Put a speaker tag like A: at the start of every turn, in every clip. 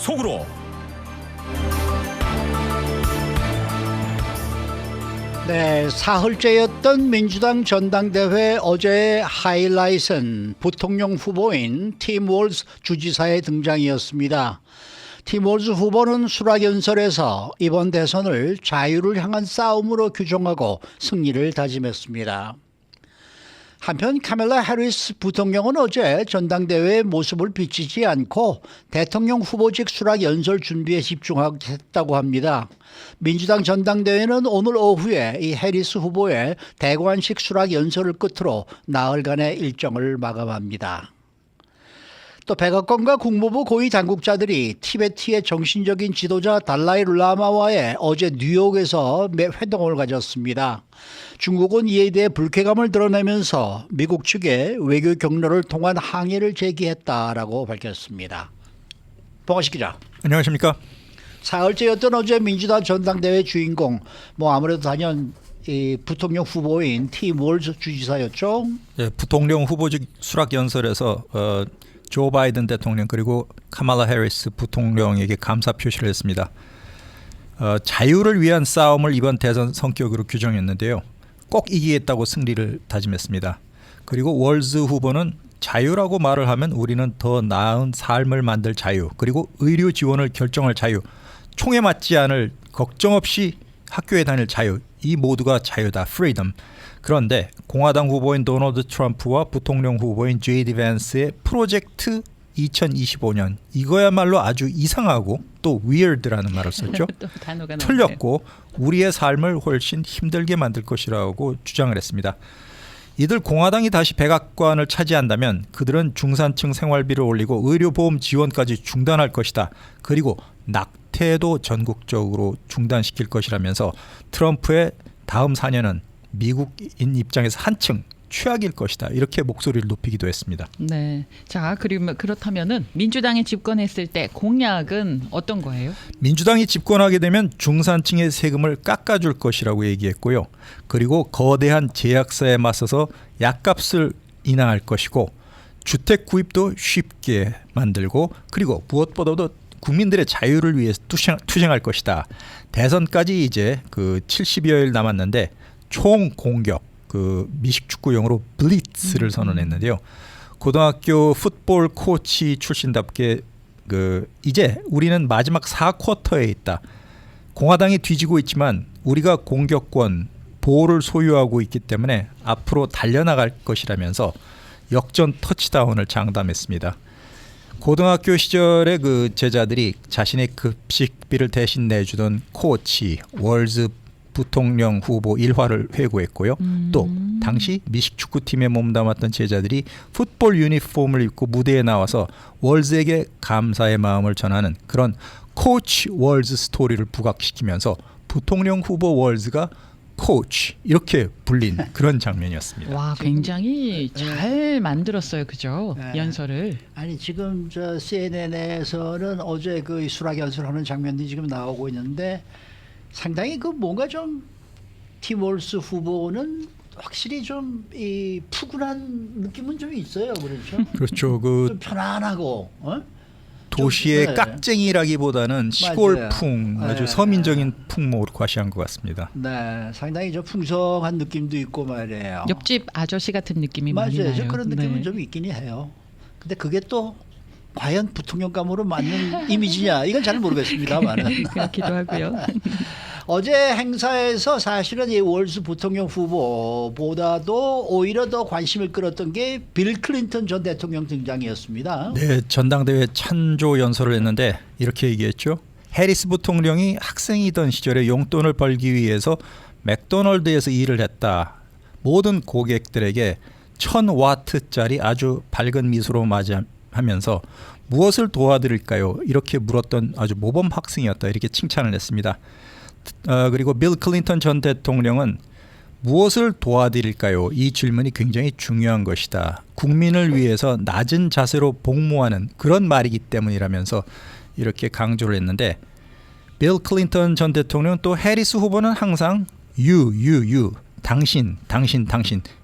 A: 속으로.
B: 네, 사흘째였던 민주당 전당대회 어제의 하이라이트는 부통령 후보인 팀 월즈 주지사의 등장이었습니다. 팀 월즈 후보는 수락연설에서 이번 대선을 자유를 향한 싸움으로 규정하고 승리를 다짐했습니다. 한편 카멜라 해리스 부통령은 어제 전당대회의 모습을 비치지 않고 대통령 후보직 수락 연설 준비에 집중하겠다고 합니다. 민주당 전당대회는 오늘 오후에 이 해리스 후보의 대관식 수락 연설을 끝으로 나흘간의 일정을 마감합니다. 또 백악관과 국무부 고위 당국자들이 티베트의 정신적인 지도자 달라이 라마와의 어제 뉴욕에서 회동을 가졌습니다. 중국은 이에 대해 불쾌감을 드러내면서 미국 측에 외교 경로를 통한 항의를 제기했다라고 밝혔습니다. 봉화식 기자.
C: 안녕하십니까?
B: 사흘째였던 어제 민주당 전당대회 주인공 아무래도 단연 이 부통령 후보인 팀 월즈 주지사였죠.
C: 네, 부통령 후보직 수락 연설에서 조 바이든 대통령 그리고 카말라 해리스 부통령에게 감사 표시를 했습니다. 자유를 위한 싸움을 이번 대선 성격으로 규정했는데요. 꼭 이기겠다고 승리를 다짐했습니다. 그리고 월즈 후보는 자유라고 말을 하면 우리는 더 나은 삶을 만들 자유, 그리고 의료 지원을 결정할 자유, 총에 맞지 않을 걱정 없이 학교에 다닐 자유, 이 모두가 자유다, freedom. 그런데 공화당 후보인 도널드 트럼프와 부통령 후보인 제이디 밴스의 프로젝트 2025년, 이거야말로 아주 이상하고 또 weird라는 말을 썼죠. 틀렸고 우리의 삶을 훨씬 힘들게 만들 것이라고 주장을 했습니다. 이들 공화당이 다시 백악관을 차지한다면 그들은 중산층 생활비를 올리고 의료보험 지원까지 중단할 것이다. 그리고 낙태도 전국적으로 중단시킬 것이라면서 트럼프의 다음 4년은 미국인 입장에서 한층 최악일 것이다. 이렇게 목소리를 높이기도 했습니다.
D: 네. 자, 그렇다면은 민주당이 집권했을 때 공약은 어떤 거예요?
C: 민주당이 집권하게 되면 중산층의 세금을 깎아줄 것이라고 얘기했고요. 그리고 거대한 제약사에 맞서서 약값을 인하할 것이고 주택 구입도 쉽게 만들고 그리고 무엇보다도 국민들의 자유를 위해서 투쟁할 것이다. 대선까지 이제 70여일 남았는데 총 공격, 미식축구용으로 블리츠를 선언했는데요. 고등학교 풋볼 코치 출신답게 이제 우리는 마지막 4쿼터에 있다. 공화당이 뒤지고 있지만 우리가 공격권, 볼을 소유하고 있기 때문에 앞으로 달려나갈 것이라면서 역전 터치다운을 장담했습니다. 고등학교 시절에 제자들이 자신의 급식비를 대신 내주던 코치 월즈 부통령 후보 일화를 회고했고요. 또 당시 미식축구팀에 몸담았던 제자들이 풋볼 유니폼을 입고 무대에 나와서 월즈에게 감사의 마음을 전하는 그런 코치 월즈 스토리를 부각시키면서 부통령 후보 월즈가 코치 이렇게 불린 그런 장면이었습니다.
D: 와, 굉장히 잘 만들었어요, 그죠?
B: 네.
D: 연설을.
B: 아니 지금 CNN에서는 어제 수락 연설하는 장면이 지금 나오고 있는데 상당히 뭔가 좀 팀 월즈 후보는 확실히 좀 이 푸근한 느낌은 좀 있어요, 그렇죠?
C: 그렇죠.
B: 좀 편안하고.
C: 도시의
B: 네.
C: 깍쟁이라기보다는 시골풍,
B: 맞아요.
C: 아주
B: 네.
C: 서민적인 풍목으로 과시한 것 같습니다.
B: 네, 상당히 좀 풍성한 느낌도 있고 말이에요.
D: 옆집 아저씨 같은 느낌이 많이 나요.
B: 맞아요, 그런 느낌은
D: 네.
B: 좀 있긴 해요. 근데 그게 또 과연 부통령감으로 맞는 이미지냐 이건 잘 모르겠습니다만은.
D: 그렇기도 하고요.
B: 어제 행사에서 사실은 이 월즈 부통령 후보보다도 오히려 더 관심을 끌었던 게 빌 클린턴 전 대통령 등장이었습니다.
C: 네, 전당대회 찬조 연설을 했는데 이렇게 얘기했죠. 해리스 부통령이 학생이던 시절에 용돈을 벌기 위해서 맥도널드에서 일을 했다. 모든 고객들에게 1000와트짜리 아주 밝은 미소로 맞이하면서 무엇을 도와드릴까요? 이렇게 물었던 아주 모범 학생이었다. 이렇게 칭찬을 했습니다. 그리고 빌 클린턴 전 대통령은 무엇을 도와드릴까요? 이 질문이 굉장히 중요한 것이다. 국민을 위해서 낮은 자세로 복무하는 그런 말이기 때문이라면서 이렇게 강조를 했는데 빌 클린턴 전 대통령 또 해리스 후보는 항상 you 당신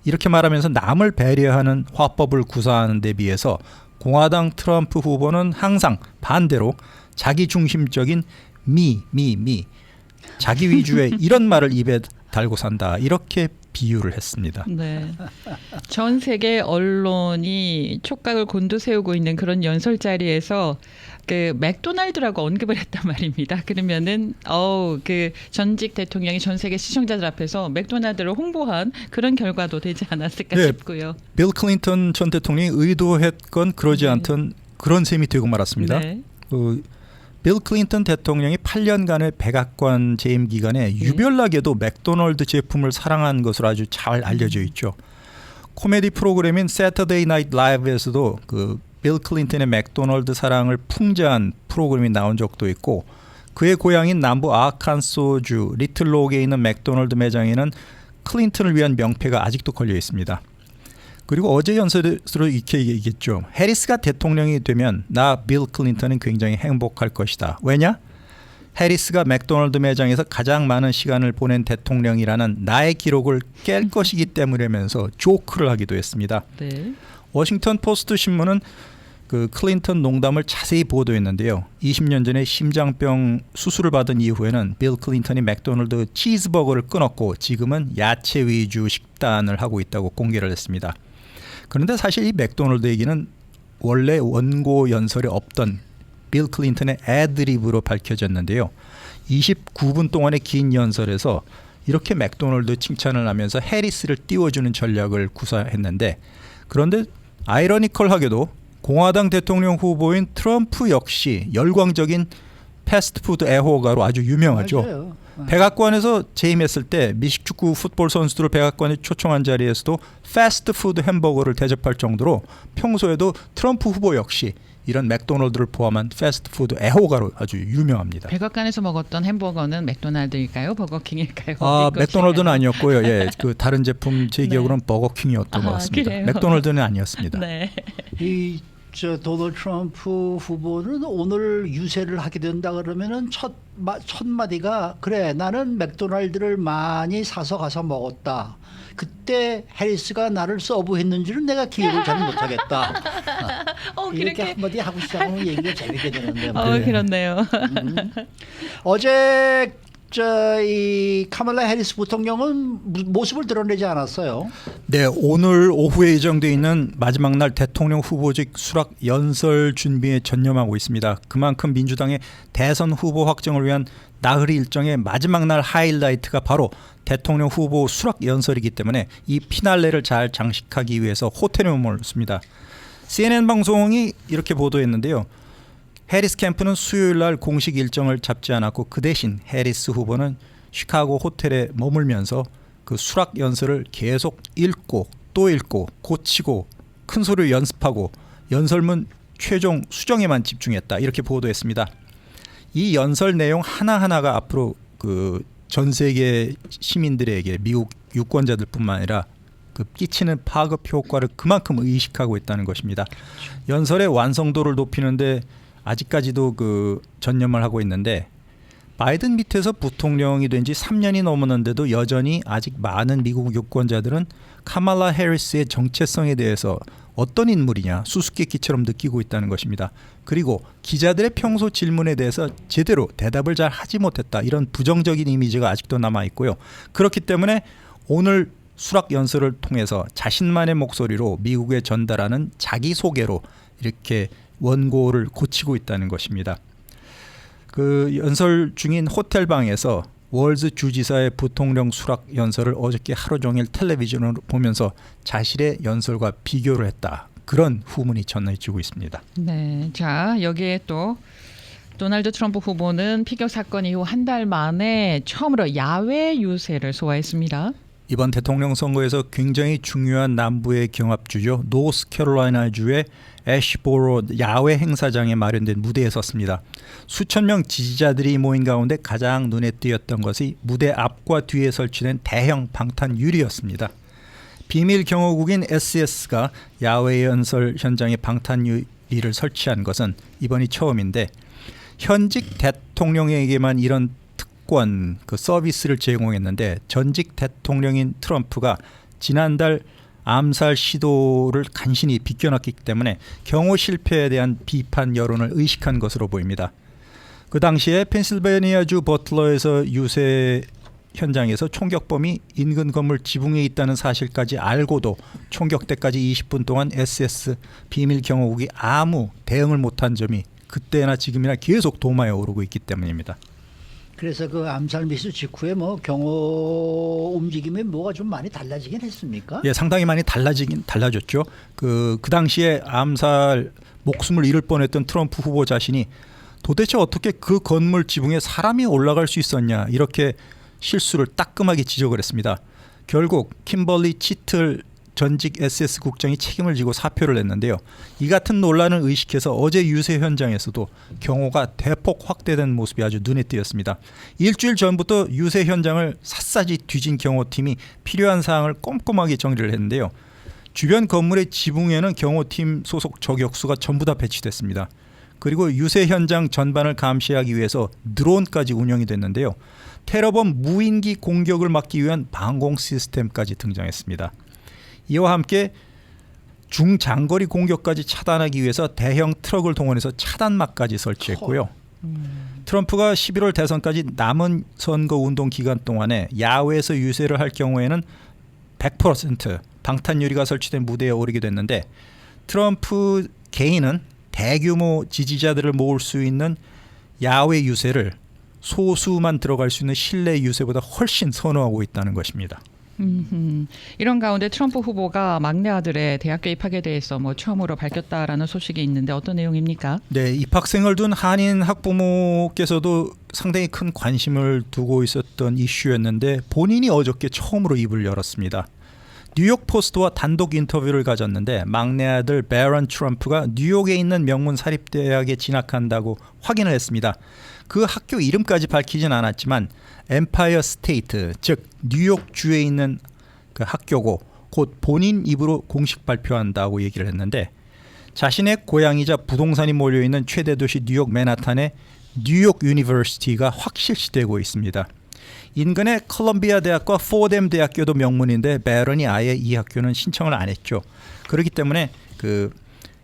C: 이렇게 말하면서 남을 배려하는 화법을 구사하는 데 비해서 공화당 트럼프 후보는 항상 반대로 자기 중심적인 미, 자기 위주의 이런 말을 입에 달고 산다. 이렇게 비유를 했습니다.
D: 네. 전 세계 언론이 촉각을 곤두세우고 있는 그런 연설 자리에서 그 맥도날드라고 언급을 했단 말입니다. 그러면은 그 전직 대통령이 전 세계 시청자들 앞에서 맥도날드를 홍보한 그런 결과도 되지 않았을까
C: 네.
D: 싶고요.
C: 빌 클린턴 전 대통령이 의도했건 그러지
D: 네.
C: 않던 그런 셈이 되고 말았습니다.
D: 네.
C: 빌 클린턴 대통령이 8년간의 백악관 재임 기간에 유별나게도 맥도널드 제품을 사랑한 것으로 아주 잘 알려져 있죠. 코미디 프로그램인 Saturday Night Live에서도 그 빌 클린턴의 맥도널드 사랑을 풍자한 프로그램이 나온 적도 있고 그의 고향인 남부 아칸소주 리틀록에 있는 맥도널드 매장에는 클린턴을 위한 명패가 아직도 걸려 있습니다. 그리고 어제 연설에서 이렇게 얘기했죠. 해리스가 대통령이 되면 나 빌 클린턴은 굉장히 행복할 것이다. 왜냐? 해리스가 맥도널드 매장에서 가장 많은 시간을 보낸 대통령이라는 나의 기록을 깰 것이기 때문이라면서 조크를 하기도 했습니다.
D: 네.
C: 워싱턴 포스트 신문은 그 클린턴 농담을 자세히 보도했는데요. 20년 전에 심장병 수술을 받은 이후에는 빌 클린턴이 맥도널드 치즈버거를 끊었고 지금은 야채 위주 식단을 하고 있다고 공개를 했습니다. 그런데 사실 이 맥도널드 얘기는 원래 원고 연설에 없던 빌 클린턴의 애드립으로 밝혀졌는데요. 29분 동안의 긴 연설에서 이렇게 맥도널드 칭찬을 하면서 해리스를 띄워주는 전략을 구사했는데 그런데 아이러니컬하게도 공화당 대통령 후보인 트럼프 역시 열광적인 패스트푸드 애호가로 아주 유명하죠.
B: 맞아요.
C: 백악관에서 재임했을 때 미식축구 풋볼 선수들을 백악관에 초청한 자리에서도 패스트푸드 햄버거를 대접할 정도로 평소에도 트럼프 후보 역시 이런 맥도널드를 포함한 패스트푸드 애호가로 아주 유명합니다.
D: 백악관에서 먹었던 햄버거는 맥도날드일까요? 버거킹일까요?
C: 맥도날드는 아니었고요. 예, 그 다른 제품 제
D: 네.
C: 기억으로는 버거킹이었던 것 같습니다.
D: 그래요?
C: 맥도날드는 아니었습니다.
D: 네.
B: 도널드 트럼프 후보는 오늘 유세를 하게 된다 그러면은 첫 마디가 그래 나는 맥도날드를 많이 사서 가서 먹었다. 그때 해리스가 나를 서브했는지는 내가 기억을 잘 못하겠다. 이렇게
D: 그렇게
B: 한마디 하고 시작하면 얘기가 재밌게 되는데
D: 그렇네요.
B: 어제 이 카말라 해리스 부통령은 모습을 드러내지 않았어요.
C: 네, 오늘 오후에 예정돼 있는 마지막 날 대통령 후보직 수락 연설 준비에 전념하고 있습니다. 그만큼 민주당의 대선 후보 확정을 위한 나흘 일정의 마지막 날 하이라이트가 바로 대통령 후보 수락 연설이기 때문에 이 피날레를 잘 장식하기 위해서 호텔에 머물렀습니다. CNN 방송이 이렇게 보도했는데요. 해리스 캠프는 수요일 날 공식 일정을 잡지 않았고 그 대신 해리스 후보는 시카고 호텔에 머물면서 그 수락 연설을 계속 읽고 또 읽고 고치고 큰 소리로 연습하고 연설문 최종 수정에만 집중했다. 이렇게 보도했습니다. 이 연설 내용 하나하나가 앞으로 그 전 세계 시민들에게 미국 유권자들뿐만 아니라 그 끼치는 파급 효과를 그만큼 의식하고 있다는 것입니다. 연설의 완성도를 높이는데 아직까지도 그 전념을 하고 있는데 바이든 밑에서 부통령이 된 지 3년이 넘었는데도 여전히 아직 많은 미국 유권자들은 카말라 해리스의 정체성에 대해서 어떤 인물이냐 수수께끼처럼 느끼고 있다는 것입니다. 그리고 기자들의 평소 질문에 대해서 제대로 대답을 잘 하지 못했다. 이런 부정적인 이미지가 아직도 남아있고요. 그렇기 때문에 오늘 수락 연설을 통해서 자신만의 목소리로 미국에 전달하는 자기소개로 이렇게 원고를 고치고 있다는 것입니다. 그 연설 중인 호텔방에서 월즈 주지사의 부통령 수락 연설을 어저께 하루 종일 텔레비전으로 보면서 자신의 연설과 비교를 했다. 그런 후문이 전해지고 있습니다.
D: 네, 자 여기에 또 도널드 트럼프 후보는 피격 사건 이후 한 달 만에 처음으로 야외 유세를 소화했습니다.
C: 이번 대통령 선거에서 굉장히 중요한 남부의 경합주죠. 노스캐롤라이나주의 애쉬보로 야외 행사장에 마련된 무대에 섰습니다. 수천 명 지지자들이 모인 가운데 가장 눈에 띄었던 것이 무대 앞과 뒤에 설치된 대형 방탄 유리였습니다. 비밀 경호국인 SS가 야외 연설 현장에 방탄 유리를 설치한 것은 이번이 처음인데 현직 대통령에게만 이런 특권 그 서비스를 제공했는데 전직 대통령인 트럼프가 지난달 암살 시도를 간신히 비껴놨기 때문에 경호 실패에 대한 비판 여론을 의식한 것으로 보입니다. 그 당시에 펜실베니아주 버틀러에서 유세 현장에서 총격범이 인근 건물 지붕에 있다는 사실까지 알고도 총격 때까지 20분 동안 SS 비밀 경호국이 아무 대응을 못한 점이 그때나 지금이나 계속 도마에 오르고 있기 때문입니다.
B: 그래서 그 암살 미수 직후에 뭐 경호 움직임이 뭐가 좀 많이 달라지긴 했습니까?
C: 예, 상당히 많이 달라졌죠. 그 당시에 암살 목숨을 잃을 뻔했던 트럼프 후보 자신이 도대체 어떻게 그 건물 지붕에 사람이 올라갈 수 있었냐 이렇게 실수를 따끔하게 지적을 했습니다. 결국 킴벌리 치틀 전직 SS 국장이 책임을 지고 사표를 냈는데요. 이 같은 논란을 의식해서 어제 유세 현장에서도 경호가 대폭 확대된 모습이 아주 눈에 띄었습니다. 일주일 전부터 유세 현장을 샅샅이 뒤진 경호팀이 필요한 사항을 꼼꼼하게 정리를 했는데요. 주변 건물의 지붕에는 경호팀 소속 저격수가 전부 다 배치됐습니다. 그리고 유세 현장 전반을 감시하기 위해서 드론까지 운영이 됐는데요. 테러범 무인기 공격을 막기 위한 방공 시스템까지 등장했습니다. 이와 함께 중장거리 공격까지 차단하기 위해서 대형 트럭을 동원해서 차단막까지 설치했고요. 트럼프가 11월 대선까지 남은 선거운동 기간 동안에 야외에서 유세를 할 경우에는 100% 방탄 유리가 설치된 무대에 오르게 됐는데 트럼프 개인은 대규모 지지자들을 모을 수 있는 야외 유세를 소수만 들어갈 수 있는 실내 유세보다 훨씬 선호하고 있다는 것입니다.
D: 이런 가운데 트럼프 후보가 막내 아들의 대학교 입학에 대해서 뭐 처음으로 밝혔다라는 소식이 있는데 어떤 내용입니까?
C: 네, 입학생을 둔 한인 학부모께서도 상당히 큰 관심을 두고 있었던 이슈였는데 본인이 어저께 처음으로 입을 열었습니다. 뉴욕 포스트와 단독 인터뷰를 가졌는데 막내 아들 베런 트럼프가 뉴욕에 있는 명문 사립대학에 진학한다고 확인을 했습니다. 그 학교 이름까지 밝히진 않았지만 엠파이어 스테이트, 즉 뉴욕주에 있는 그 학교고 곧 본인 입으로 공식 발표한다고 얘기를 했는데 자신의 고향이자 부동산이 몰려있는 최대 도시 뉴욕 맨하탄의 뉴욕 유니버시티가 확실시되고 있습니다. 인근의 컬럼비아 대학과 포뎀 대학교도 명문인데 베런이 아예 이 학교는 신청을 안 했죠. 그렇기 때문에 그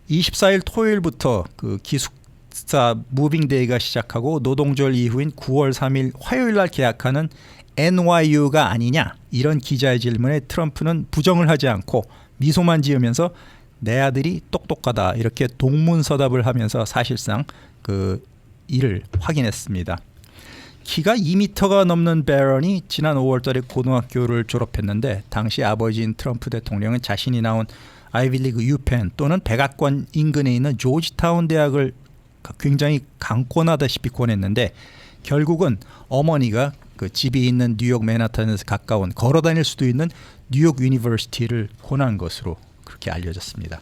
C: 24일 토요일부터 그 기숙사 무빙데이가 시작하고 노동절 이후인 9월 3일 화요일 날 개학하는 NYU가 아니냐 이런 기자의 질문에 트럼프는 부정을 하지 않고 미소만 지으면서 내 아들이 똑똑하다 이렇게 동문서답을 하면서 사실상 그 이를 확인했습니다. 키가 2m가 넘는 베런이 지난 5월달에 고등학교를 졸업했는데 당시 아버지인 트럼프 대통령은 자신이 나온 아이비리그 유펜 또는 백악관 인근에 있는 조지타운 대학을 굉장히 강권하다시피 권했는데 결국은 어머니가 그 집이 있는 뉴욕 맨하탄에서 가까운 걸어 다닐 수도 있는 뉴욕 유니버시티를 권한 것으로 그렇게 알려졌습니다.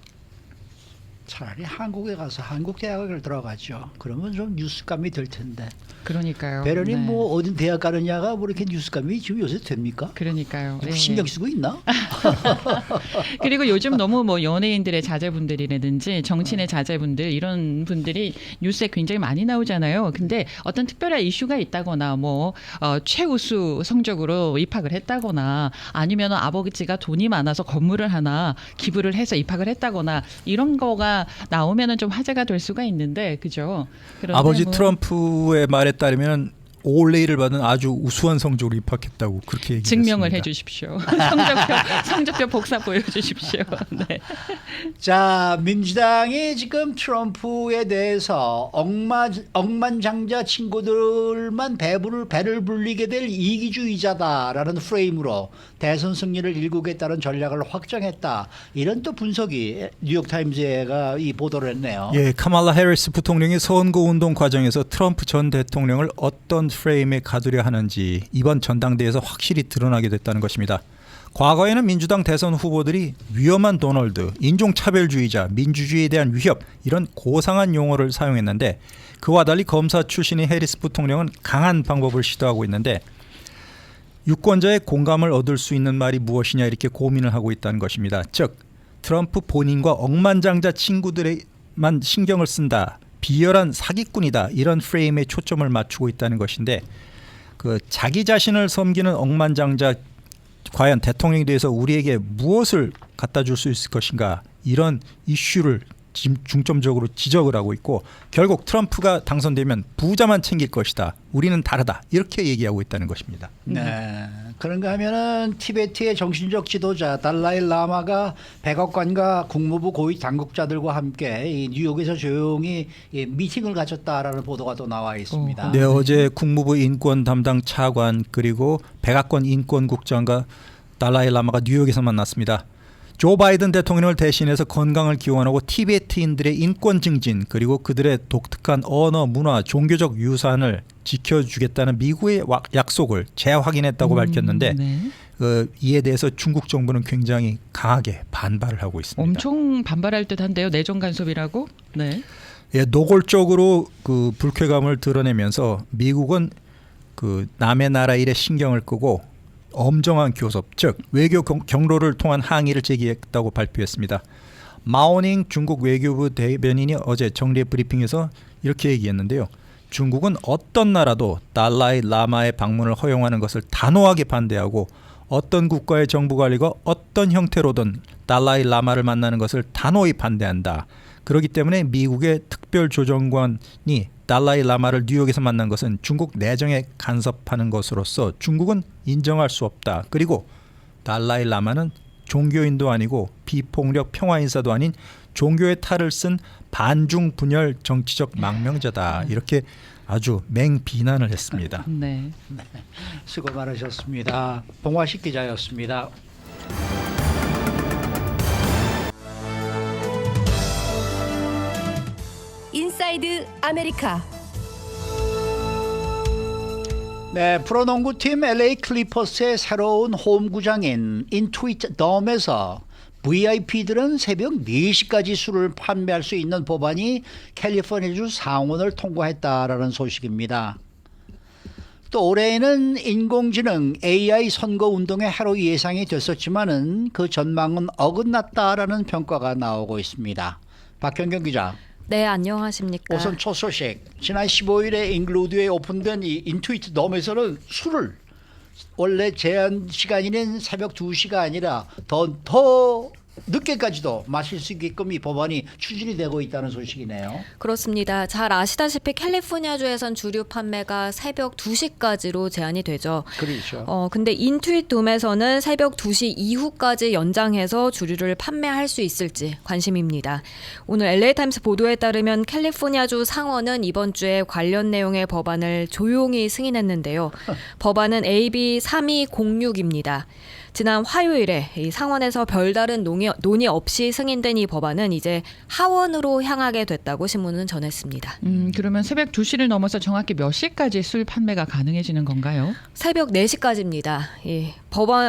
B: 차라리 한국에 가서 한국 대학을 들어가죠. 그러면 좀 뉴스감이 들 텐데.
D: 그러니까요.
B: 베런이
D: 네.
B: 뭐 어디 대학 가느냐가 뭐 이렇게 뉴스감이 지금 요새 됩니까?
D: 그러니까요. 네.
B: 신경 쓰고 있나?
D: 그리고 요즘 너무 뭐 연예인들의 자제분들이라든지 정치인의 자제분들 이런 분들이 뉴스에 굉장히 많이 나오잖아요. 근데 어떤 특별한 이슈가 있다거나 뭐 최우수 성적으로 입학을 했다거나 아니면 아버지가 돈이 많아서 건물을 하나 기부를 해서 입학을 했다거나 이런 거가 나오면은 좀 화제가 될 수가 있는데 그죠? 그런데
C: 아버지
D: 뭐
C: 트럼프의 말에 따르면 올레이를 받은 아주 우수한 성적으로 입학했다고 그렇게 얘기했습니다.
D: 증명을 해주십시오. 성적표 복사 보여주십시오. 네.
B: 자, 민주당이 지금 트럼프에 대해서 억만장자 친구들만 배를 불리게 될 이기주의자다라는 프레임으로 대선 승리를 일구겠다는 전략을 확정했다. 이런 또 분석이 뉴욕타임즈가 이 보도를 했네요.
C: 예, 카말라 해리스 부통령이 선거운동 과정에서 트럼프 전 대통령을 어떤 프레임에 가두려 하는지 이번 전당대회에서 확실히 드러나게 됐다는 것입니다. 과거에는 민주당 대선 후보들이 위험한 도널드, 인종차별주의자, 민주주의에 대한 위협 이런 고상한 용어를 사용했는데 그와 달리 검사 출신의 해리스 부통령은 강한 방법을 시도하고 있는데 유권자의 공감을 얻을 수 있는 말이 무엇이냐 이렇게 고민을 하고 있다는 것입니다. 즉 트럼프 본인과 억만장자 친구들에만 신경을 쓴다. 비열한 사기꾼이다 이런 프레임에 초점을 맞추고 있다는 것인데 그 자기 자신을 섬기는 억만장자 과연 대통령에 대해서 우리에게 무엇을 갖다 줄 수 있을 것인가 이런 이슈를 중점적으로 지적을 하고 있고 결국 트럼프가 당선되면 부자만 챙길 것이다. 우리는 다르다. 이렇게 얘기하고 있다는 것입니다.
B: 네. 그런가 하면은 티베트의 정신적 지도자 달라이 라마가 백악관과 국무부 고위 당국자들과 함께 이 뉴욕에서 조용히 이 미팅을 가졌다라는 보도가 또 나와 있습니다.
C: 네, 어제 국무부 인권 담당 차관 그리고 백악관 인권국장과 달라이 라마가 뉴욕에서 만났습니다. 조 바이든 대통령을 대신해서 건강을 기원하고 티베트인들의 인권 증진 그리고 그들의 독특한 언어, 문화, 종교적 유산을 지켜주겠다는 미국의 약속을 재확인했다고 밝혔는데
D: 네.
C: 이에 대해서 중국 정부는 굉장히 강하게 반발을 하고 있습니다.
D: 엄청 반발할 듯한데요. 내정 간섭이라고. 네.
C: 예, 노골적으로 그 불쾌감을 드러내면서 미국은 그 남의 나라 일에 신경을 끄고 엄정한 교섭, 즉 외교 경로를 통한 항의를 제기했다고 발표했습니다. 마오닝 중국 외교부 대변인이 어제 정례 브리핑에서 이렇게 얘기했는데요. 중국은 어떤 나라도 달라이 라마의 방문을 허용하는 것을 단호하게 반대하고 어떤 국가의 정부 관리가 어떤 형태로든 달라이 라마를 만나는 것을 단호히 반대한다. 그렇기 때문에 미국의 특별조정관이 달라이 라마를 뉴욕에서 만난 것은 중국 내정에 간섭하는 것으로서 중국은 인정할 수 없다. 그리고 달라이 라마는 종교인도 아니고 비폭력 평화인사도 아닌 종교의 탈을 쓴 반중 분열 정치적 망명자다. 이렇게 아주 맹비난을 했습니다.
D: 네.
B: 수고 많으셨습니다. 봉화식 기자였습니다.
A: 인사이드 아메리카.
B: 네, 프로농구팀 LA 클리퍼스의 새로운 홈구장인 인투이트 덤에서 VIP들은 새벽 4시까지 술을 판매할 수 있는 법안이 캘리포니아주 상원을 통과했다라는 소식입니다. 또 올해에는 인공지능 AI 선거운동의 해로 예상이 됐었지만은 그 전망은 어긋났다라는 평가가 나오고 있습니다. 박현경 기자.
E: 네, 안녕하십니까.
B: 우선 첫 소식. 지난 15일에 잉글우드에 오픈된 이 인투이트 덤에서는 술을 원래 제한 시간인 새벽 2시가 아니라 더 늦게까지도 마실 수 있게끔 이 법안이 추진이 되고 있다는 소식이네요.
E: 그렇습니다. 잘 아시다시피 캘리포니아주에선 주류 판매가 새벽 2시까지로 제한이 되죠.
B: 그렇죠.
E: 근데 인투이트 돔에서는 새벽 2시 이후까지 연장해서 주류를 판매할 수 있을지 관심입니다. 오늘 LA타임스 보도에 따르면 캘리포니아주 상원은 이번 주에 관련 내용의 법안을 조용히 승인했는데요. 법안은 AB 3206입니다. 지난 화요일에 이 상원에서 별다른 논의 없이 승인된 이 법안은 이제 하원으로 향하게 됐다고 신문은 전했습니다.
D: 그러면 새벽 2시를 넘어서 정확히 몇 시까지 술 판매가 가능해지는 건가요?
E: 새벽 4시까지입니다.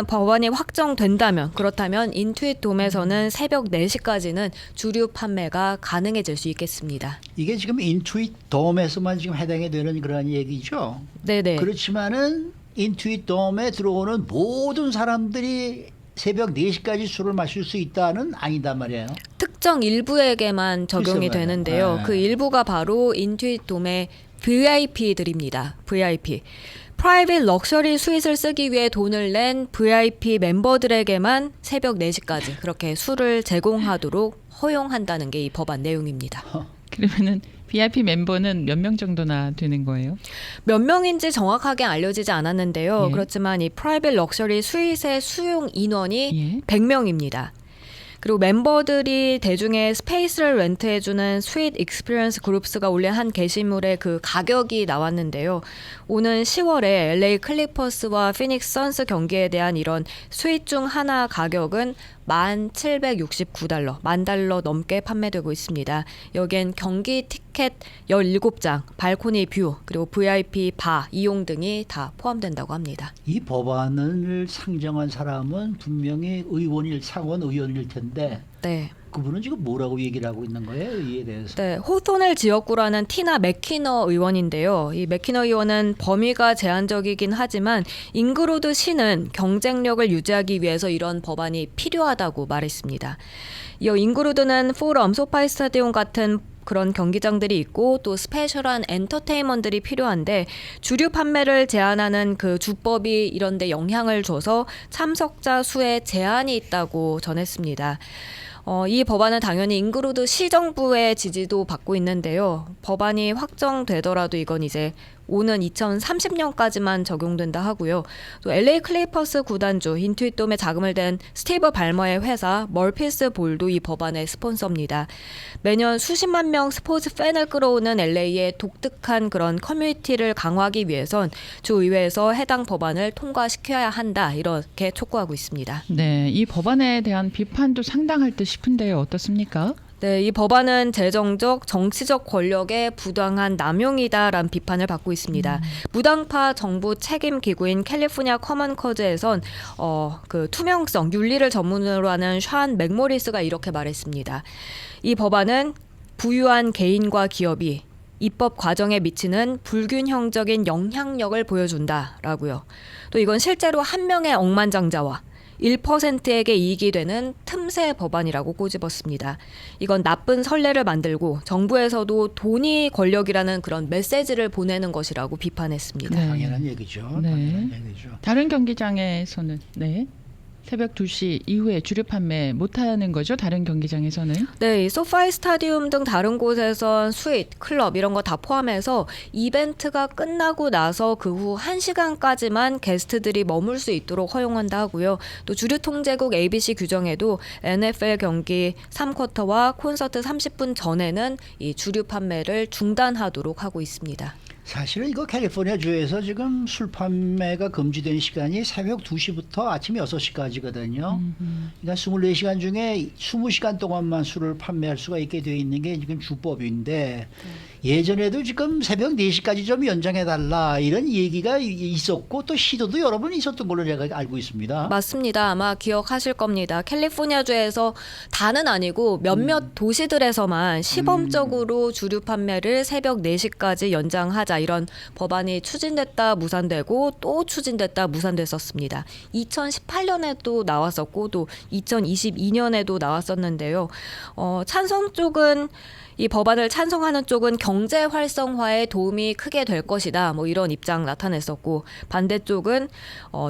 E: 법안이 확정된다면 그렇다면 인투이트 돔에서는 새벽 4시까지는 주류 판매가 가능해질 수 있겠습니다.
B: 이게 지금 인투이트 덤에서만 지금 해당이 되는 그런 얘기죠.
E: 네네.
B: 그렇지만은 인투이트 덤에 들어오는 모든 사람들이 새벽 4시까지 술을 마실 수 있다는 아니다 말이에요.
E: 특정 일부에게만 적용이
B: 글쎄 말이야.
E: 되는데요.
B: 네.
E: 그 일부가 바로 인투이트 돔의 VIP들입니다. VIP. 프라이빗 럭셔리 스윗을 쓰기 위해 돈을 낸 VIP 멤버들에게만 새벽 4시까지 그렇게 술을 제공하도록 허용한다는 게 이 법안 내용입니다.
D: 그러면은 VIP 멤버는 몇 명 정도나 되는 거예요?
E: 몇 명인지 정확하게 알려지지 않았는데요.
D: 예.
E: 그렇지만 이 프라이빗 럭셔리 스윗의 수용 인원이
D: 예.
E: 100명입니다. 그리고 멤버들이 대중의 스페이스를 렌트해주는 스윗 익스피리언스 그룹스가 올린 한 게시물에 그 가격이 나왔는데요. 오는 10월에 LA 클리퍼스와 피닉스 선스 경기에 대한 이런 스윗 중 하나 가격은 $1,769, $10,000 넘게 판매되고 있습니다. 여기엔 경기 티켓 17장, 발코니 뷰, 그리고 VIP 바 이용 등이 다 포함된다고 합니다.
B: 이 법안을 상정한 사람은 분명히 상원 의원일 텐데
E: 네.
B: 그분은 지금 뭐라고 얘기를 하고 있는 거예요? 이에 대해서.
E: 네, 호소넬 지역구라는 티나 맥키너 의원인데요. 이 맥키너 의원은 범위가 제한적이긴 하지만 잉그로드 시는 경쟁력을 유지하기 위해서 이런 법안이 필요하다고 말했습니다. 이어 잉그로드는 포럼, 소파이 스타디움 같은 그런 경기장들이 있고 또 스페셜한 엔터테인먼트들이 필요한데 주류 판매를 제한하는 그 주법이 이런 데 영향을 줘서 참석자 수에 제한이 있다고 전했습니다. 이 법안은 당연히 잉그루드 시정부의 지지도 받고 있는데요. 법안이 확정되더라도 이건 이제 오는 2030년까지만 적용된다 하고요. 또 LA 클리퍼스 구단주 인투잇돔에 자금을 댄 스티브 발머의 회사 멀피스 볼도 이 법안의 스폰서입니다. 매년 수십만 명 스포츠 팬을 끌어오는 LA의 독특한 그런 커뮤니티를 강화하기 위해선 주의회에서 해당 법안을 통과시켜야 한다 이렇게 촉구하고 있습니다.
D: 네, 이 법안에 대한 비판도 상당할 듯 싶은데요. 어떻습니까?
E: 네, 이 법안은 재정적, 정치적 권력의 부당한 남용이다라는 비판을 받고 있습니다. 무당파 정부 책임 기구인 캘리포니아 커먼 커즈에선 그 투명성, 윤리를 전문으로 하는 샤안 맥모리스가 이렇게 말했습니다. 이 법안은 부유한 개인과 기업이 입법 과정에 미치는 불균형적인 영향력을 보여준다라고요. 또 이건 실제로 한 명의 억만장자와 1%에게 이익이 되는 틈새 법안이라고 꼬집었습니다. 이건 나쁜 선례를 만들고 정부에서도 돈이 권력이라는 그런 메시지를 보내는 것이라고 비판했습니다.
D: 네.
B: 당연한 얘기죠.
D: 네.
B: 당연한 얘기죠.
D: 다른 경기장에서는 네. 새벽 2시 이후에 주류 판매 못하는 거죠? 다른 경기장에서는?
E: 네, 이 소파이 스타디움 등 다른 곳에선 스윗, 클럽 이런 거 다 포함해서 이벤트가 끝나고 나서 그 후 1시간까지만 게스트들이 머물 수 있도록 허용한다 하고요. 또 주류 통제국 ABC 규정에도 NFL 경기 3쿼터와 콘서트 30분 전에는 이 주류 판매를 중단하도록 하고 있습니다.
B: 사실은 이거 캘리포니아 주에서 지금 술 판매가 금지된 시간이 새벽 2시부터 아침 6시까지거든요. 그러니까 24시간 중에 20시간 동안만 술을 판매할 수가 있게 되어 있는 게 지금 주법인데 예전에도 지금 새벽 4시까지 좀 연장해달라 이런 얘기가 있었고 또 시도도 여러 번 있었던 걸로 제가 알고 있습니다.
E: 맞습니다. 아마 기억하실 겁니다. 캘리포니아주에서 다는 아니고 몇몇 도시들에서만 시범적으로 주류 판매를 새벽 4시까지 연장하자 이런 법안이 추진됐다 무산되고 또 추진됐다 무산됐었습니다. 2018년에도 나왔었고 또 2022년에도 나왔었는데요. 찬성 쪽은 이 법안을 찬성하는 쪽은 경제 활성화에 도움이 크게 될 것이다. 뭐 이런 입장 나타냈었고 반대쪽은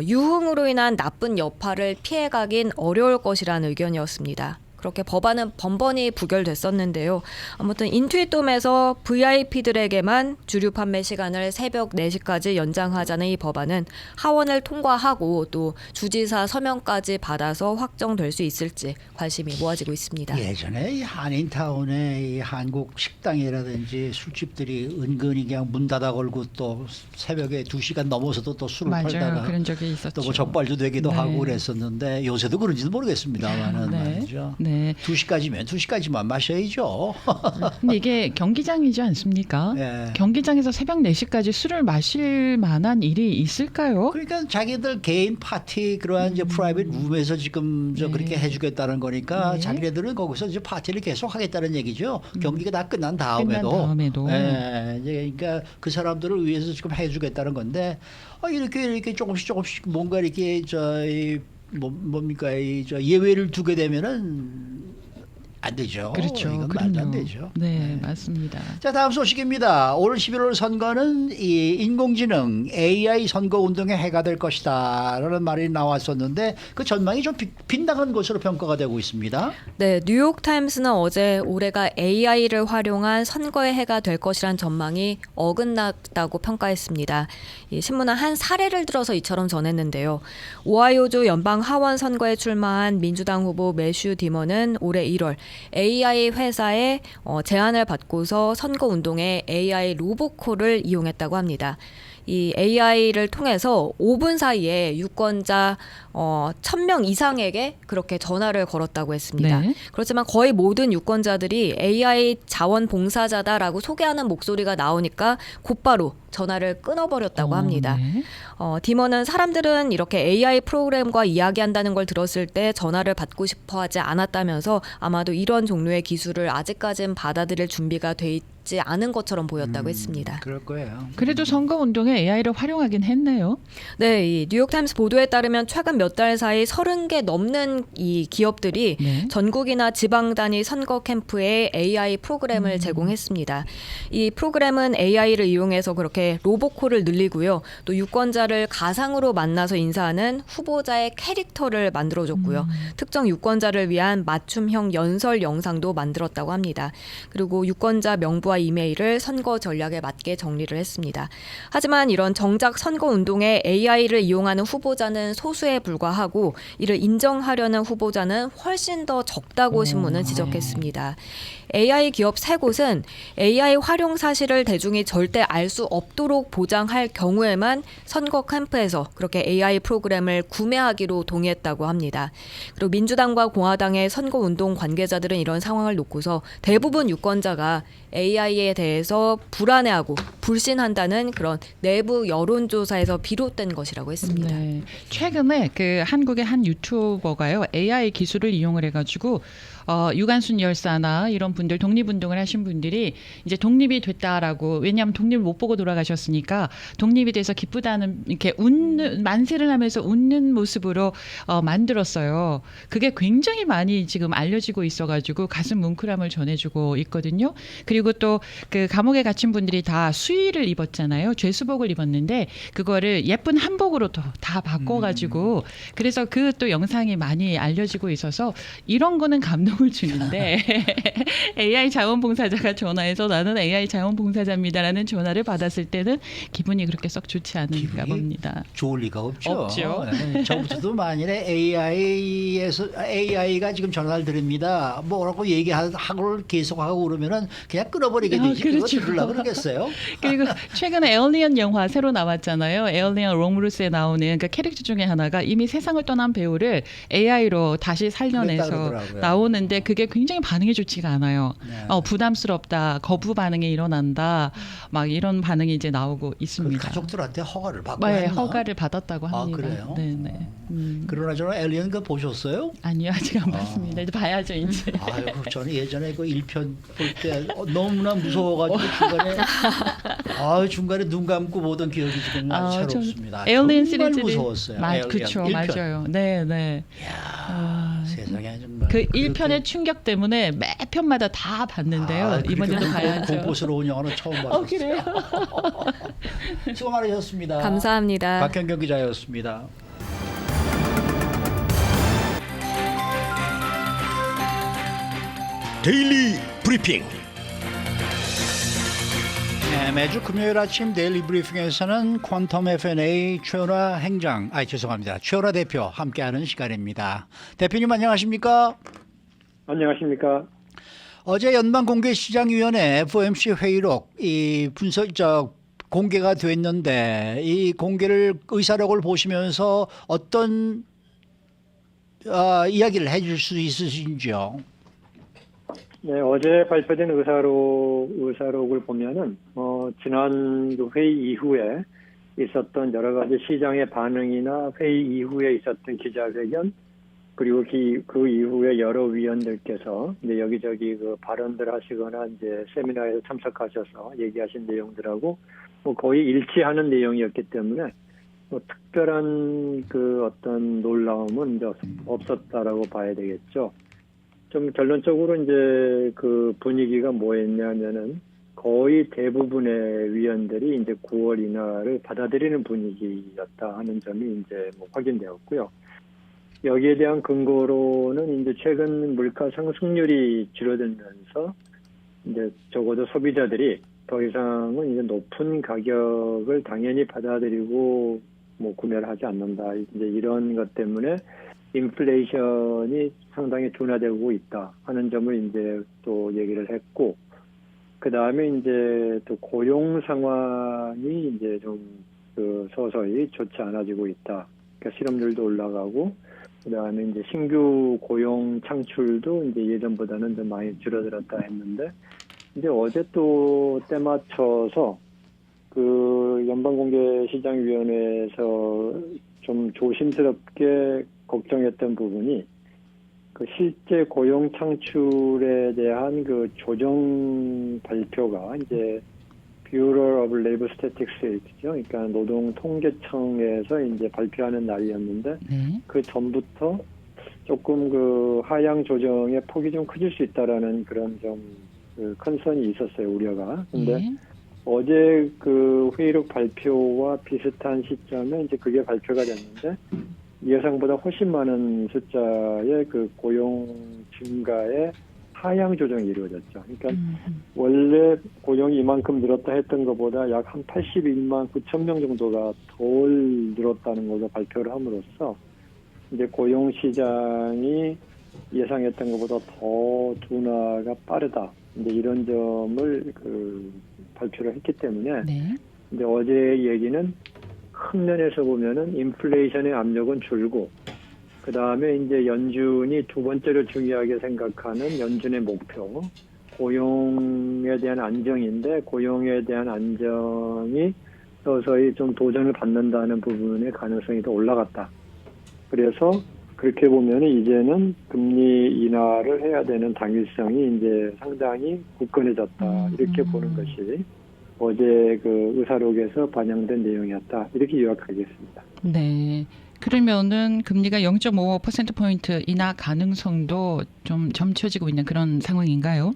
E: 유흥으로 인한 나쁜 여파를 피해가긴 어려울 것이라는 의견이었습니다. 그렇게 법안은 번번이 부결됐었는데요. 아무튼 인투잇돔에서 VIP들에게만 주류 판매 시간을 새벽 4시까지 연장하자는 이 법안은 하원을 통과하고 또 주지사 서명까지 받아서 확정될 수 있을지 관심이 모아지고 있습니다.
B: 예전에 이 한인타운에 이 한국 식당이라든지 술집들이 은근히 그냥 문 닫아 걸고 또 새벽에 2시간 넘어서도 또 술을
D: 맞아요.
B: 팔다가
D: 그런 적이 있었죠.
B: 또 뭐 적발도 되기도
D: 네.
B: 하고 그랬었는데 요새도 그런지는 모르겠습니다만은
D: 네.
B: 말이죠.
D: 네.
B: 2시까지면 2시까지만 마셔야죠.
D: 근데 이게 경기장이지 않습니까?
B: 예.
D: 경기장에서 새벽 4시까지 술을 마실 만한 일이 있을까요?
B: 그러니까 자기들 개인 파티 그러한 이제 프라이빗 룸에서 지금 저
D: 네.
B: 그렇게 해주겠다는 거니까
D: 네.
B: 자기네들은 거기서 이제 파티를 계속 하겠다는 얘기죠. 경기가 다 끝난 다음에도.
D: 끝난 다음에도.
B: 예, 이제 그러니까 그 사람들을 위해서 지금 해주겠다는 건데 이렇게 조금씩 뭔가 이렇게 뭡니까 예외를 두게 되면은 안 되죠.
D: 그렇죠.
B: 이건 말도
D: 그럼요.
B: 안 되죠.
D: 네, 맞습니다.
B: 자, 다음 소식입니다. 올 11월 선거는 이 인공지능 AI 선거 운동의 해가 될 것이다 라는 말이 나왔었는데 그 전망이 좀 빗나간 것으로 평가가 되고 있습니다.
E: 네, 뉴욕타임스는 어제 올해가 AI를 활용한 선거의 해가 될 것이란 전망이 어긋났다고 평가했습니다. 이 신문은 한 사례를 들어서 이처럼 전했는데요. 오하이오주 연방 하원 선거에 출마한 민주당 후보 매슈 디먼은 올해 1월 AI 회사의 제안을 받고서 선거 운동에 AI 로보콜을 이용했다고 합니다. 이 AI를 통해서 5분 사이에 유권자 1,000명 이상에게 그렇게 전화를 걸었다고 했습니다.
D: 네.
E: 그렇지만 거의 모든 유권자들이 AI 자원봉사자다라고 소개하는 목소리가 나오니까 곧바로 전화를 끊어버렸다고 합니다.
D: 네.
E: 디먼은 사람들은 이렇게 AI 프로그램과 이야기한다는 걸 들었을 때 전화를 받고 싶어 하지 않았다면서 아마도 이런 종류의 기술을 아직까진 받아들일 준비가 돼 있지 않은 것처럼 보였다고 했습니다.
B: 그럴 거예요.
D: 그래도 선거 운동에 AI를 활용하긴 했네요.
E: 네, 이 뉴욕타임스 보도에 따르면 최근 몇 달 사이 30개 넘는 이 기업들이
D: 네.
E: 전국이나 지방 단위 선거 캠프에 AI 프로그램을 제공했습니다. 이 프로그램은 AI를 이용해서 그렇게 로보콜을 늘리고요. 또 유권자를 가상으로 만나서 인사하는 후보자의 캐릭터를 만들어줬고요. 특정 유권자를 위한 맞춤형 연설 영상도 만들었다고 합니다. 그리고 유권자 명부와 이메일을 선거 전략에 맞게 정리를 했습니다. 하지만 이런 정작 선거 운동에 AI를 이용하는 후보자는 소수에 불과하고 이를 인정하려는 후보자는 훨씬 더 적다고 신문은 지적했습니다. AI 기업 3곳은 AI 활용 사실을 대중이 절대 알 수 없도록 보장할 경우에만 선거 캠프에서 그렇게 AI 프로그램을 구매하기로 동의했다고 합니다. 그리고 민주당과 공화당의 선거운동 관계자들은 이런 상황을 놓고서 대부분 유권자가 AI에 대해서 불안해하고 불신한다는 그런 내부 여론조사에서 비롯된 것이라고 했습니다.
D: 네. 최근에 그 한국의 한 유튜버가요 AI 기술을 이용을 해가지고 유관순 열사나 이런 분들 독립운동을 하신 분들이 이제 독립이 됐다라고 왜냐하면 독립을 못 보고 돌아가셨으니까 독립이 돼서 기쁘다는 이렇게 웃는 만세를 하면서 웃는 모습으로 만들었어요. 그게 굉장히 많이 지금 알려지고 있어가지고 가슴 뭉클함을 전해주고 있거든요. 그리고 또 그 감옥에 갇힌 분들이 다 수의를 입었잖아요. 죄수복을 입었는데 그거를 예쁜 한복으로 다 바꿔가지고 그래서 그 또 영상이 많이 알려지고 있어서 이런 거는 감동을 주는데 AI 자원봉사자가 전화해서 나는 AI 자원봉사자입니다라는 전화를 받았을 때는 기분이 그렇게 썩 좋지 않은가 봅니다.
B: 좋을 리가 없죠.
D: 없죠.
B: 네, 저부터도 만일에 AI가 지금 전화를 드립니다. 뭐라고 얘기하고 계속하고 그러면은 그냥 끊어버리게 되지. 그거
D: 그렇죠.
B: 들으려고 그러겠어요?
D: 그리고 최근에 에얼리언 영화 새로 나왔잖아요. 에얼리언 롬루스에 나오는 그 캐릭터 중에 하나가 이미 세상을 떠난 배우를 AI로 다시 살려내서
B: 그랬더라고요.
D: 나오는데 그게 굉장히 반응이 좋지가 않아요.
B: 네.
D: 부담스럽다, 거부 반응이 일어난다, 막 이런 반응이 이제 나오고
B: 그
D: 있습니다.
B: 가족들한테 허가를 받고
D: 네,
B: 했나?
D: 허가를 받았다고 합니다.
B: 그래요?
D: 네네.
B: 그러나 저는 엘리언 그 보셨어요?
D: 아니요, 아직 안 봤습니다. 이제 봐야죠 이제.
B: 아이고 저는 예전에 그 1편 볼 때 너무나 무서워가지고 중간에 눈 감고 보던 기억이 지금 아주 새롭습니다.
D: 에얼리언
B: 정말
D: 시리즈를
B: 무서웠어요.
D: 그렇죠,
B: 1편.
D: 맞아요. 네.
B: 이야, 세상에 정말
D: 그 1편의 충격 때문에 매 편마다 다 봤는데요. 이번에도 봐야죠.
B: 공포스러운 영화는 처음 봤어요.
D: 그래요?
B: 수고 많으셨습니다.
E: 감사합니다.
B: 박현경 기자였습니다.
F: 데일리 브리핑.
B: 네, 매주 금요일 아침 데일리 브리핑에서는 퀀텀 F&A 최원화 최원화 대표 함께하는 시간입니다. 대표님 안녕하십니까?
G: 안녕하십니까?
B: 어제 연방공개시장위원회 FOMC 회의록 공개가 됐는데 이 공개를 의사록을 보시면서 어떤 이야기를 해줄 수 있으신지요?
G: 네, 어제 발표된 의사록을 보면은 지난 그 회의 이후에 있었던 여러 가지 시장의 반응이나 회의 이후에 있었던 기자회견 그리고 그 이후에 여러 위원들께서 이제 여기저기 그 발언들 하시거나 이제 세미나에 참석하셔서 얘기하신 내용들하고 뭐 거의 일치하는 내용이었기 때문에 뭐 특별한 그 어떤 놀라움은 이제 없었다라고 봐야 되겠죠. 좀 결론적으로 이제 그 분위기가 뭐였냐면은 거의 대부분의 위원들이 이제 9월 인하를 받아들이는 분위기였다 하는 점이 이제 뭐 확인되었고요. 여기에 대한 근거로는 이제 최근 물가 상승률이 줄어들면서 이제 적어도 소비자들이 더 이상은 이제 높은 가격을 당연히 받아들이고 뭐 구매를 하지 않는다. 이제 이런 것 때문에 인플레이션이 상당히 둔화되고 있다 하는 점을 이제 또 얘기를 했고, 그 다음에 이제 또 고용 상황이 이제 좀 그 서서히 좋지 않아지고 있다. 그러니까 실업률도 올라가고, 그 다음에 이제 신규 고용 창출도 이제 예전보다는 좀 많이 줄어들었다 했는데, 이제 어제 또 때맞춰서 그 연방공개시장위원회에서 좀 조심스럽게 걱정했던 부분이 그 실제 고용 창출에 대한 그 조정 발표가 이제 Bureau of Labor Statistics죠. 그러니까 노동통계청에서 이제 발표하는 날이었는데
D: 네.
G: 그 전부터 조금 그 하향 조정의 폭이 좀 커질 수 있다라는 그런 좀 그 컨선이 있었어요, 우려가. 근데
D: 예.
G: 어제 그 회의록 발표와 비슷한 시점에 이제 그게 발표가 됐는데 예상보다 훨씬 많은 숫자의 그 고용 증가의 하향 조정이 이루어졌죠. 그러니까 원래 고용이 이만큼 늘었다 했던 것보다 약 한 81만 9천 명 정도가 덜 늘었다는 걸로 발표를 함으로써 이제 고용 시장이 예상했던 것보다 더 둔화가 빠르다. 이제 이런 점을 그 발표를 했기 때문에
D: 네.
G: 이제 어제 얘기는 큰 면에서 보면은 인플레이션의 압력은 줄고 그 다음에 이제 연준이 두 번째로 중요하게 생각하는 연준의 목표 고용에 대한 안정인데 고용에 대한 안정이 서서히 좀 도전을 받는다는 부분의 가능성이 더 올라갔다. 그래서 그렇게 보면 이제는 금리 인하를 해야 되는 당위성이 이제 상당히 굳건해졌다. 이렇게 보는 것이 어제 그 의사록에서 반영된 내용이었다. 이렇게 요약하겠습니다.
D: 네. 그러면은 금리가 0.5%포인트 인하 가능성도 좀 점쳐지고 있는 그런 상황인가요?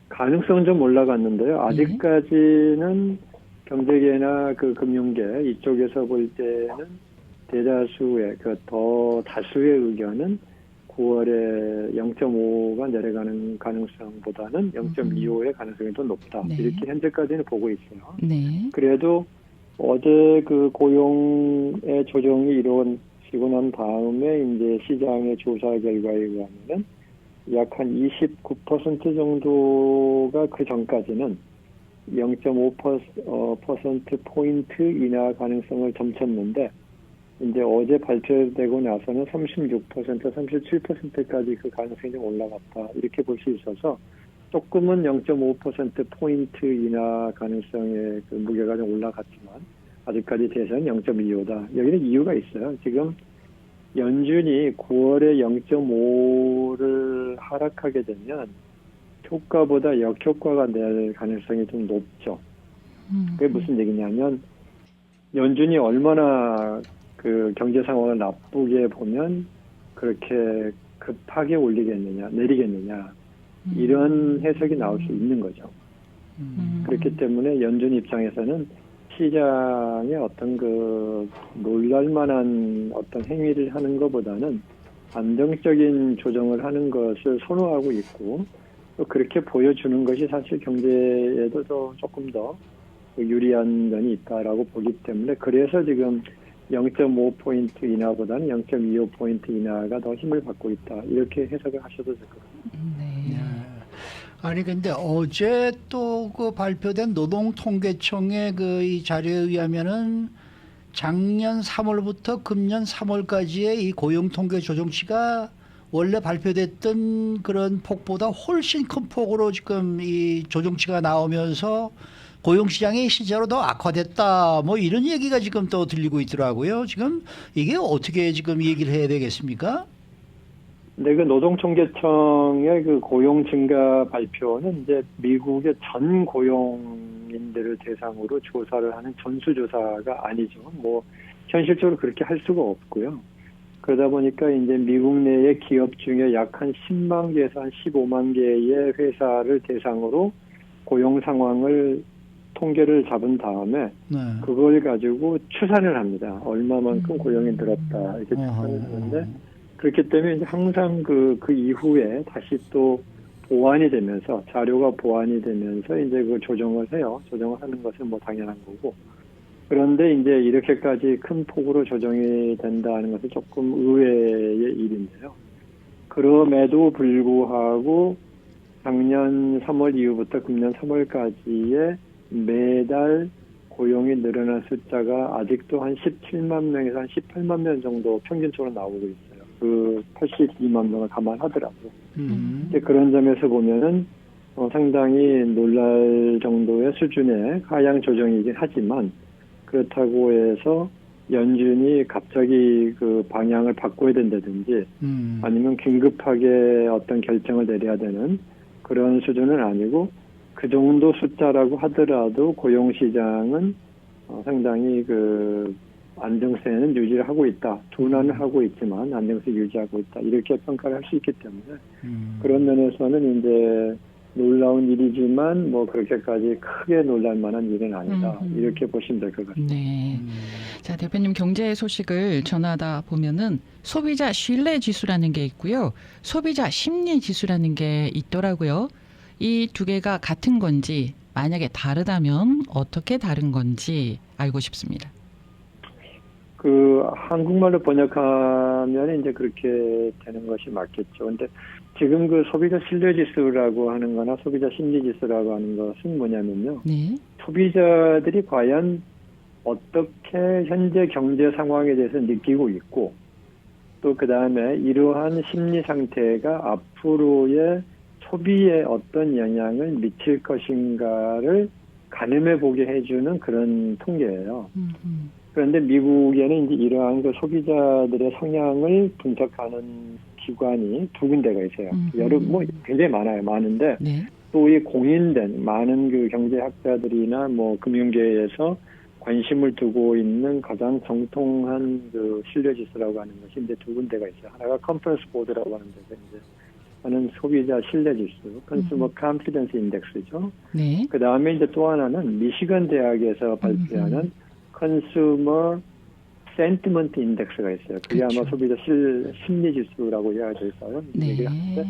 G: 가능성은 좀 올라갔는데요. 아직까지는 경제계나 그 금융계 이쪽에서 볼 때는 대다수의 그 더 다수의 의견은 9월에 0.5가 내려가는 가능성보다는 0.25의 가능성이 더 높다.
D: 네.
G: 이렇게 현재까지는 보고 있어요.
D: 네.
G: 그래도 어제 그 고용의 조정이 이루어지고 난 다음에 이제 시장의 조사 결과에 의하면은 약 한 29% 정도가 그 전까지는 0.5% 포인트 인하 가능성을 점쳤는데 이제 어제 발표되고 나서는 36%, 37%까지 그 가능성이 좀 올라갔다. 이렇게 볼 수 있어서 조금은 0.5% 포인트 인하 가능성의 그 무게가 좀 올라갔지만 아직까지 대세는 0.25다. 여기는 이유가 있어요. 지금 연준이 9월에 0.5를 하락하게 되면 효과보다 역효과가 낼 가능성이 좀 높죠. 그게 무슨 얘기냐면 연준이 얼마나 그 경제 상황을 나쁘게 보면 그렇게 급하게 올리겠느냐, 내리겠느냐 이런 해석이 나올 수 있는 거죠. 그렇기 때문에 연준 입장에서는 시장의 어떤 그 놀랄만한 어떤 행위를 하는 것보다는 안정적인 조정을 하는 것을 선호하고 있고 또 그렇게 보여주는 것이 사실 경제에도 조금 더 유리한 면이 있다라고 보기 때문에 그래서 지금 0.5포인트 인하보다는 0.25포인트 인하가 더 힘을 받고 있다. 이렇게 해석을 하셔도 될 것 같습니다.
D: 네.
B: 아니 근데 어제 또 그 발표된 노동통계청의 그 이 자료에 의하면은 작년 3월부터 금년 3월까지의 이 고용통계 조정치가 원래 발표됐던 그런 폭보다 훨씬 큰 폭으로 지금 이 조정치가 나오면서 고용시장이 실제로 더 악화됐다. 뭐 이런 얘기가 지금 또 들리고 있더라고요. 지금 이게 어떻게 지금 얘기를 해야 되겠습니까?
G: 네, 그 노동통계청의 그 고용 증가 발표는 이제 미국의 전 고용인들을 대상으로 조사를 하는 전수조사가 아니죠. 뭐 현실적으로 그렇게 할 수가 없고요. 그러다 보니까 이제 미국 내의 기업 중에 약 한 10만 개에서 한 15만 개의 회사를 대상으로 고용 상황을 통계를 잡은 다음에
B: 네.
G: 그걸 가지고 추산을 합니다. 얼마만큼 고용이 늘었다 이렇게 추산을 하는데 그렇기 때문에 이제 항상 그 이후에 다시 또 보완이 되면서 자료가 보완이 되면서 이제 그 조정을 해요. 조정을 하는 것은 뭐 당연한 거고. 그런데 이제 이렇게까지 큰 폭으로 조정이 된다는 것은 조금 의외의 일인데요. 그럼에도 불구하고 작년 3월 이후부터 금년 3월까지의 매달 고용이 늘어난 숫자가 아직도 한 17만 명에서 한 18만 명 정도 평균적으로 나오고 있어요. 그 82만 명을 감안하더라고요. 이제 그런 점에서 보면은 상당히 놀랄 정도의 수준의 하향 조정이긴 하지만 그렇다고 해서 연준이 갑자기 그 방향을 바꿔야 된다든지 아니면 긴급하게 어떤 결정을 내려야 되는 그런 수준은 아니고 그 정도 숫자라고 하더라도 고용시장은 상당히 그 안정세는 유지를 하고 있다. 둔화는 하고 있지만 안정세 유지하고 있다. 이렇게 평가를 할 수 있기 때문에 그런 면에서는 이제 놀라운 일이지만 뭐 그렇게까지 크게 놀랄 만한 일은 아니다. 이렇게 보시면 될 것 같습니다.
D: 네. 자, 대표님 경제 소식을 전하다 보면은 소비자 신뢰 지수라는 게 있고요. 소비자 심리 지수라는 게 있더라고요. 이 두 개가 같은 건지 만약에 다르다면 어떻게 다른 건지 알고 싶습니다.
G: 그 한국말로 번역하면 이제 그렇게 되는 것이 맞겠죠. 근데 지금 그 소비자 신뢰 지수라고 하는 거나 소비자 심리 지수라고 하는 것은 뭐냐면요.
D: 네.
G: 소비자들이 과연 어떻게 현재 경제 상황에 대해서 느끼고 있고 또 그다음에 이러한 심리 상태가 앞으로의 소비에 어떤 영향을 미칠 것인가를 가늠해 보게 해주는 그런 통계예요. 그런데 미국에는 이제 이러한 그 소비자들의 성향을 분석하는 기관이 두 군데가 있어요. 여러 뭐 굉장히 많은데
D: 네.
G: 또 이 공인된 많은 그 경제학자들이나 뭐 금융계에서 관심을 두고 있는 가장 정통한 그 신뢰 지수라고 하는 것이 이제 두 군데가 있어요. 하나가 컨퍼런스 보드라고 하는 데서 이제 하는 소비자 신뢰 지수, 컨슈머 컨피던스 인덱스죠.
D: 네.
G: 그 다음에 이제 또 하나는 미시건 대학에서 발표하는 컨슈머 센티먼트 인덱스가 있어요. 그게
D: 그렇죠.
G: 아마 소비자 심리 지수라고 이야기가 있어요.
D: 네.
G: 얘기를 하는데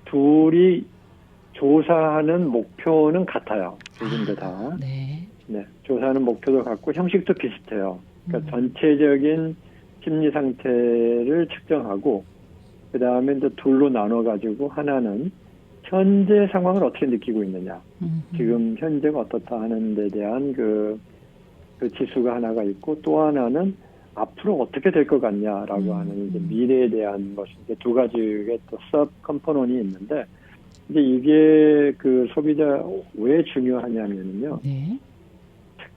G: 둘이 조사하는 목표는 같아요. 두 군데 다.
D: 네.
G: 네, 조사하는 목표도 같고 형식도 비슷해요. 그러니까 전체적인 심리 상태를 측정하고 그 다음에 이제 둘로 나눠 가지고 하나는 현재 상황을 어떻게 느끼고 있느냐. 지금 현재가 어떻다 하는 데 대한 그 지수가 하나가 있고 또 하나는 앞으로 어떻게 될 것 같냐라고 하는 이제 미래에 대한 것이 이제 두 가지의 또 서브 컴포넌이 있는데 이제 이게 그 소비자 왜 중요하냐면요.
D: 네.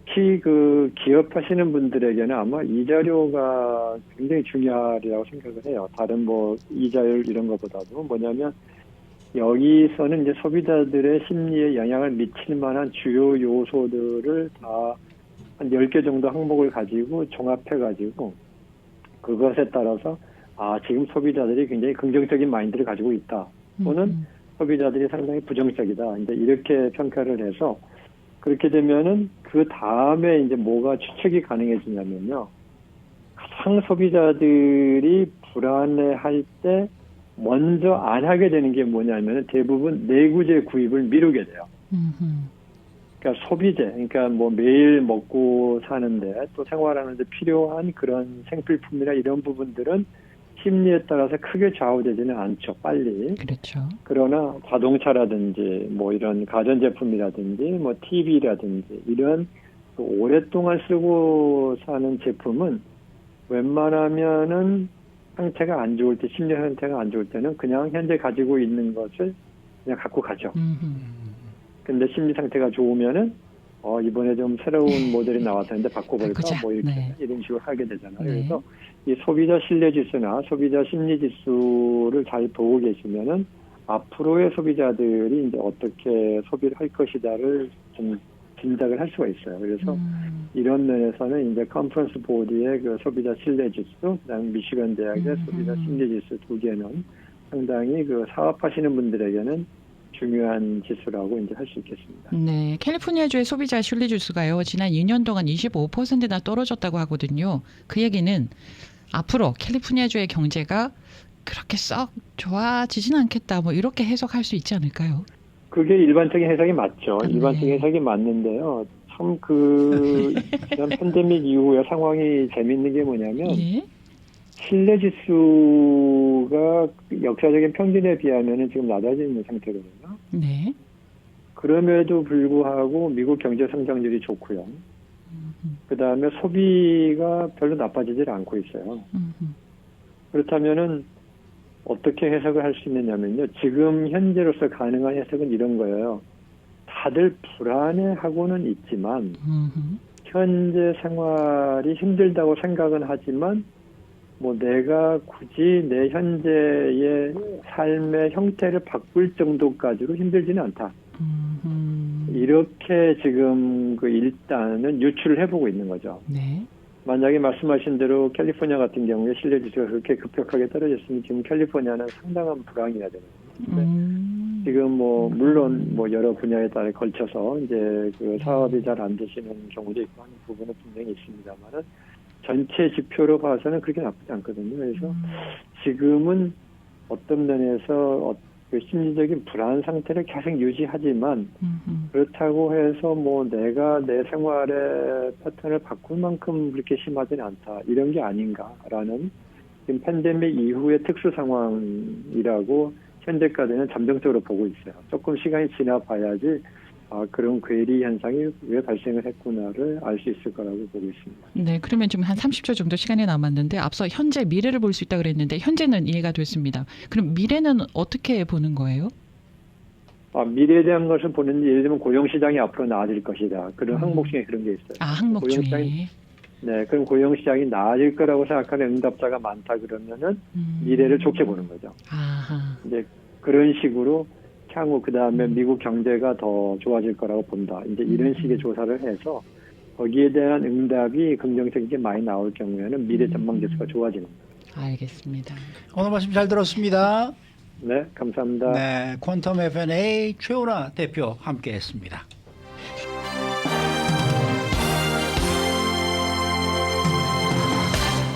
G: 특히 그 기업하시는 분들에게는 아마 이 자료가 굉장히 중요하리라고 생각을 해요. 다른 뭐 이자율 이런 것보다도 뭐냐면 여기서는 이제 소비자들의 심리에 영향을 미칠 만한 주요 요소들을 다 한 10개 정도 항목을 가지고 종합해가지고 그것에 따라서 지금 소비자들이 굉장히 긍정적인 마인드를 가지고 있다. 또는 소비자들이 상당히 부정적이다. 이제 이렇게 평가를 해서 그렇게 되면은 그 다음에 이제 뭐가 추측이 가능해지냐면요. 가장 소비자들이 불안해할 때 먼저 안 하게 되는 게 뭐냐면 대부분 내구재 구입을 미루게 돼요. 그러니까 소비재, 그러니까 뭐 매일 먹고 사는데 또 생활하는데 필요한 그런 생필품이나 이런 부분들은 심리에 따라서 크게 좌우되지는 않죠, 빨리.
D: 그렇죠.
G: 그러나 자동차라든지 뭐 이런 가전제품이라든지 뭐 TV라든지 이런 오랫동안 쓰고 사는 제품은 웬만하면은 상태가 안 좋을 때, 심리 상태가 안 좋을 때는 그냥 현재 가지고 있는 것을 그냥 갖고 가죠. 근데 심리 상태가 좋으면은 이번에 좀 새로운 모델이 나왔었는데 바꿔볼까
D: 바꾸자.
G: 뭐 이렇게
D: 네.
G: 이런 식으로 하게 되잖아요.
D: 네.
G: 그래서 이 소비자 신뢰 지수나 소비자 심리 지수를 잘 보고 계시면은 앞으로의 소비자들이 이제 어떻게 소비를 할 것이다를 좀 짐작을 할 수가 있어요. 그래서 이런 면에서는 이제 컨퍼런스 보드의 그 소비자 신뢰 지수, 그다음에 미시건 대학의 소비자 심리 지수 두 개는 상당히 그 사업하시는 분들에게는 중요한 지수라고 이제 할 수 있겠습니다.
D: 네, 캘리포니아주의 소비자 신뢰 지수가요. 지난 2년 동안 25%나 떨어졌다고 하거든요. 그 얘기는 앞으로 캘리포니아주의 경제가 그렇게 썩 좋아지진 않겠다. 뭐 이렇게 해석할 수 있지 않을까요?
G: 그게 일반적인 해석이 맞죠.
D: 네.
G: 일반적인 해석이 맞는데요. 참 지난 팬데믹 이후에 상황이 재밌는 게 뭐냐면
D: 예?
G: 신뢰 지수가 역사적인 평균에 비하면 지금 낮아져 있는 상태거든요.
D: 네.
G: 그럼에도 불구하고 미국 경제 성장률이 좋고요. 그다음에 소비가 별로 나빠지질 않고 있어요. 그렇다면은 어떻게 해석을 할 수 있느냐면요. 지금 현재로서 가능한 해석은 이런 거예요. 다들 불안해하고는 있지만 현재 생활이 힘들다고 생각은 하지만 뭐 내가 굳이 내 현재의 삶의 형태를 바꿀 정도까지로 힘들지는 않다. 이렇게 지금 그 일단은 유출을 해보고 있는 거죠.
D: 네.
G: 만약에 말씀하신 대로 캘리포니아 같은 경우에 실내 지수가 그렇게 급격하게 떨어졌으면 지금 캘리포니아는 상당한 불황이야 되는. 지금 뭐 물론 뭐 여러 분야에 따라 걸쳐서 이제 그 사업이 잘 안 되시는 경우도 있고 하는 부분은 분명히 있습니다만은 전체 지표로 봐서는 그렇게 나쁘지 않거든요. 그래서 지금은 어떤 면에서 그 심리적인 불안 상태를 계속 유지하지만 그렇다고 해서 뭐 내가 내 생활의 패턴을 바꿀 만큼 그렇게 심하지는 않다. 이런 게 아닌가라는 지금 팬데믹 이후의 특수 상황이라고 현재까지는 잠정적으로 보고 있어요. 조금 시간이 지나 봐야지 그런 괴리 현상이 왜 발생을 했구나를 알 수 있을 거라고 보고 있습니다.
D: 네, 그러면 좀 한 30초 정도 시간이 남았는데 앞서 현재 미래를 볼 수 있다 그랬는데 현재는 이해가 됐습니다. 그럼 미래는 어떻게 보는 거예요?
G: 미래에 대한 것을 보는데 예를 들면 고용시장이 앞으로 나아질 것이다. 그런 항목 중에 그런 게 있어요.
D: 항목 중에.
G: 네, 그럼 고용시장이 나아질 거라고 생각하는 응답자가 많다 그러면은 미래를 좋게 보는 거죠.
D: 아하.
G: 이제 그런 식으로 향후 그 다음에 미국 경제가 더 좋아질 거라고 본다. 이제 이런 식의 조사를 해서 거기에 대한 응답이 긍정적이게 많이 나올 경우에는 미래 전망 지수가 좋아지는 거예요.
D: 알겠습니다.
B: 오늘 말씀 잘 들었습니다.
G: 네, 감사합니다.
B: 네, 퀀텀 F&A 최우나 대표 함께했습니다.